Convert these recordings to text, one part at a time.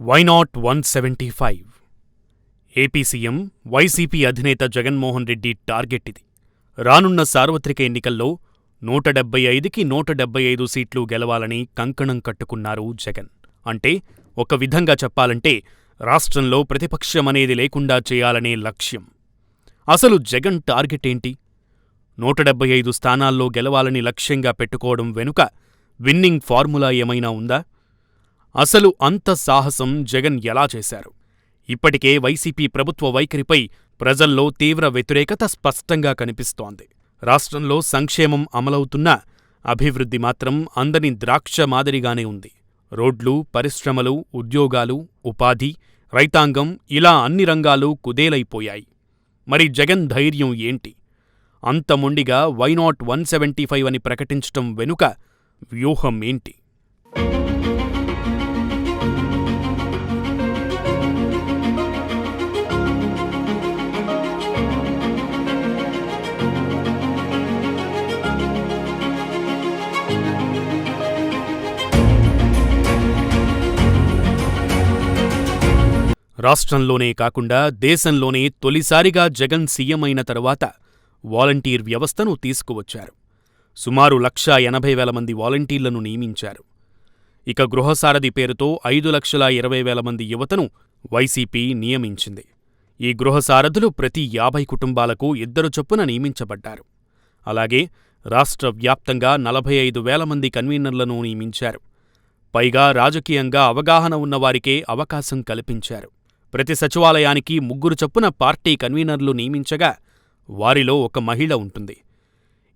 Why not 175 AP CM YCP అధినేత Jaganmohan Reddy target ఇది. రానున్న సార్వత్రిక ఎన్నికల్లో 175కి 175 సీట్లు గెలవాలని కంకణం కట్టుకున్నారు జగన్. అంటే ఒక విధంగా చెప్పాలంటే రాష్ట్రంలో ప్రతిపక్షమనేది లేకుండా చేయాలనే లక్ష్యం. అసలు జగన్ టార్గెట్ ఏంటి? 175 స్థానాల్లో గెలవాలని లక్ష్యంగా పెట్టుకోవడం వెనుక విన్నింగ్ ఫార్ములా ఏమైనా ఉందా? అసలు అంత సాహసం జగన్ ఎలా చేశారు? ఇప్పటికే వైసీపీ ప్రభుత్వ వైఖరిపై ప్రజల్లో తీవ్ర వ్యతిరేకత స్పష్టంగా కనిపిస్తోంది. రాష్ట్రంలో సంక్షేమం అమలవుతున్నా అభివృద్ధి మాత్రం అందని ద్రాక్ష మాదిరిగానే ఉంది. రోడ్లు, పరిశ్రమలు, ఉద్యోగాలు, ఉపాధి, రైతాంగం ఇలా అన్ని రంగాలు కుదేలైపోయాయి. మరి జగన్ ధైర్యం ఏంటి? అంత మొండిగా వైనాట్ 175 అని ప్రకటించటం వెనుక వ్యూహం ఏంటి? రాష్ట్రంలోనే కాకుండా దేశంలోనే తొలిసారిగా జగన్ సీఎం అయిన తరువాత వాలంటీర్ వ్యవస్థను తీసుకువచ్చారు. సుమారు 1,80,000 మంది వాలంటీర్లను నియమించారు. ఇక గృహసారథి పేరుతో 5,20,000 మంది యువతను వైసీపీ నియమించింది. ఈ గృహసారథులు ప్రతి 50 కుటుంబాలకు 2 చొప్పున నియమించబడ్డారు. అలాగే రాష్ట్ర వ్యాప్తంగా 45,000 మంది కన్వీనర్లను నియమించారు. పైగా రాజకీయంగా అవగాహన ఉన్నవారికే అవకాశం కల్పించారు. ప్రతి సచివాలయానికి 3 చొప్పున పార్టీ కన్వీనర్లు నియమించగా వారిలో ఒక మహిళ ఉంటుంది.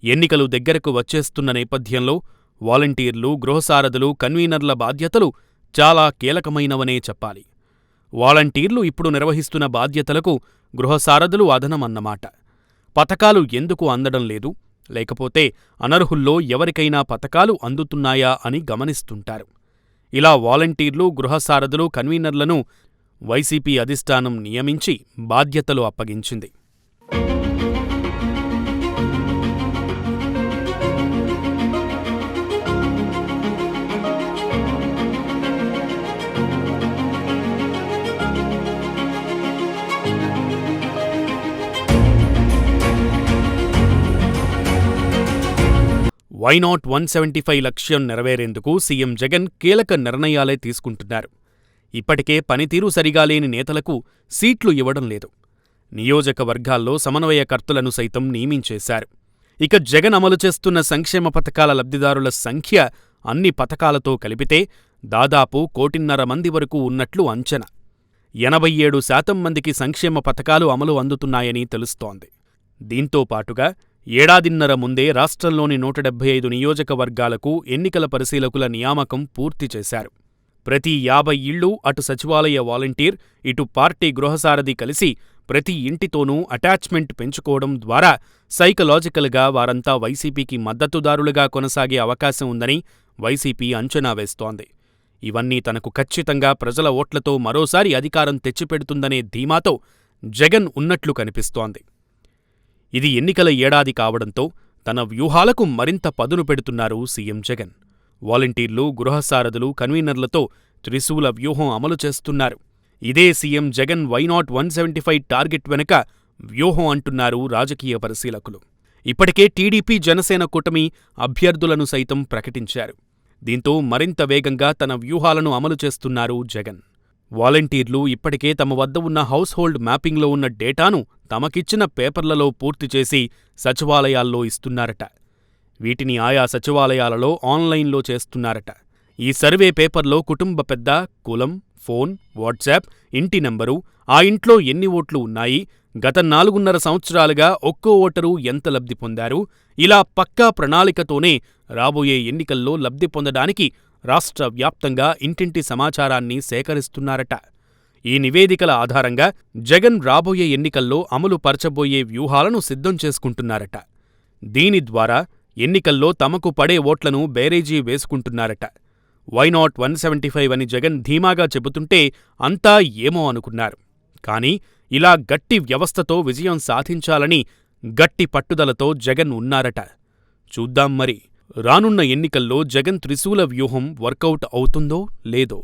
ఎన్నికలు దగ్గరకు వచ్చేస్తున్న నేపథ్యంలో వాలంటీర్లు, గృహసారథులు, కన్వీనర్ల బాధ్యతలు చాలా కీలకమైనవనే చెప్పాలి. వాలంటీర్లు ఇప్పుడు నిర్వహిస్తున్న బాధ్యతలకు గృహసారథులు అదనమన్నమాట. పథకాలు ఎందుకు అందడం లేదు, లేకపోతే అనర్హుల్లో ఎవరికైనా పథకాలు అందుతున్నాయా అని గమనిస్తుంటారు. ఇలా వాలంటీర్లు, గృహసారథులు, కన్వీనర్లను వైసీపీ అధిష్టానం నియమించి బాధ్యతలు అప్పగించింది. వైనాట్ 175 లక్ష్యం నెరవేరేందుకు సీఎం జగన్ కీలక నిర్ణయాలే తీసుకుంటున్నారు. ఇప్పటికే పనితీరు సరిగా లేని నేతలకు సీట్లు ఇవ్వడం లేదు. నియోజకవర్గాల్లో సమన్వయకర్తలను సైతం నియమించేశారు. ఇక జగన్ అమలు చేస్తున్న సంక్షేమ పథకాల లబ్ధిదారుల సంఖ్య అన్ని పథకాలతో కలిపితే దాదాపు 1,50,00,000 మంది వరకు ఉన్నట్లు అంచనా. 87% మందికి సంక్షేమ పథకాలు అమలు అందుతున్నాయని తెలుస్తోంది. దీంతో పాటుగా ఏడాదిన్నర ముందే రాష్ట్రంలోని 175 నియోజకవర్గాలకు ఎన్నికల పరిశీలకుల నియామకం పూర్తి చేశారు. ప్రతి 50 ఇళ్లు అటు సచివాలయ వాలంటీర్, ఇటు పార్టీ గృహసారథి కలిసి ప్రతి ఇంటితోనూ అటాచ్మెంట్ పెంచుకోవడం ద్వారా సైకలాజికల్గా వారంతా వైసీపీకి మద్దతుదారులుగా కొనసాగే అవకాశం ఉందని వైసీపీ అంచనా వేస్తోంది. ఇవన్నీ తనకు ఖచ్చితంగా ప్రజల ఓట్లతో మరోసారి అధికారం తెచ్చిపెడుతుందనే ధీమాతో జగన్ ఉన్నట్లు కనిపిస్తోంది. ఇది ఎన్నికల ఏడాది కావడంతో తన వ్యూహాలకు మరింత పదును పెడుతున్నారు సీఎం జగన్. వాలంటీర్లు, గృహసారథులు, కన్వీనర్లతో త్రిశూల వ్యూహం అమలు చేస్తున్నారు. ఇదే సీఎం జగన్ వైనాట్ 175 టార్గెట్ వెనుక వ్యూహం అంటున్నారు రాజకీయ పరిశీలకులు. ఇప్పటికే టీడీపీ, జనసేన కూటమి అభ్యర్థులను సైతం ప్రకటించారు. దీంతో మరింత వేగంగా తన వ్యూహాలను అమలు చేస్తున్నారు జగన్. వాలంటీర్లు ఇప్పటికే తమ వద్ద ఉన్న హౌస్ హోల్డ్ మ్యాపింగ్లో ఉన్న డేటాను తమకిచ్చిన పేపర్లలో పూర్తిచేసి సచివాలయాల్లో ఇస్తున్నారట. వీటిని ఆయా సచివాలయాలలో ఆన్లైన్లో చేస్తున్నారట. ఈ సర్వే పేపర్లో కుటుంబ పెద్ద, కులం, ఫోన్, వాట్సాప్, ఇంటి నంబరు, ఆ ఇంట్లో ఎన్ని ఓట్లు ఉన్నాయి, గత 4.5 సంవత్సరాలుగా ఒక్కో ఓటరు ఎంత లబ్ధి పొందారు, ఇలా పక్కా ప్రణాళికతోనే రాబోయే ఎన్నికల్లో లబ్ధి పొందడానికి రాష్ట్ర వ్యాప్తంగా ఇంటింటి సమాచారాన్ని సేకరిస్తున్నారట. ఈ నివేదికల ఆధారంగా జగన్ రాబోయే ఎన్నికల్లో అమలు పరచబోయే వ్యూహాలను సిద్ధం చేసుకుంటున్నారట. దీని ద్వారా ఎన్నికల్లో తమకు పడే ఓట్లను బేరేజీ వేసుకుంటున్నారట. వైనాట్ 175 అని జగన్ ధీమాగా చెబుతుంటే అంతా ఏమో అనుకున్నారు. కానీ ఇలా గట్టి వ్యవస్థతో విజయం సాధించాలని గట్టి పట్టుదలతో జగన్ ఉన్నారట. చూద్దాం మరి రానున్న ఎన్నికల్లో జగన్ త్రిశూల వ్యూహం వర్కౌట్ అవుతుందో లేదో.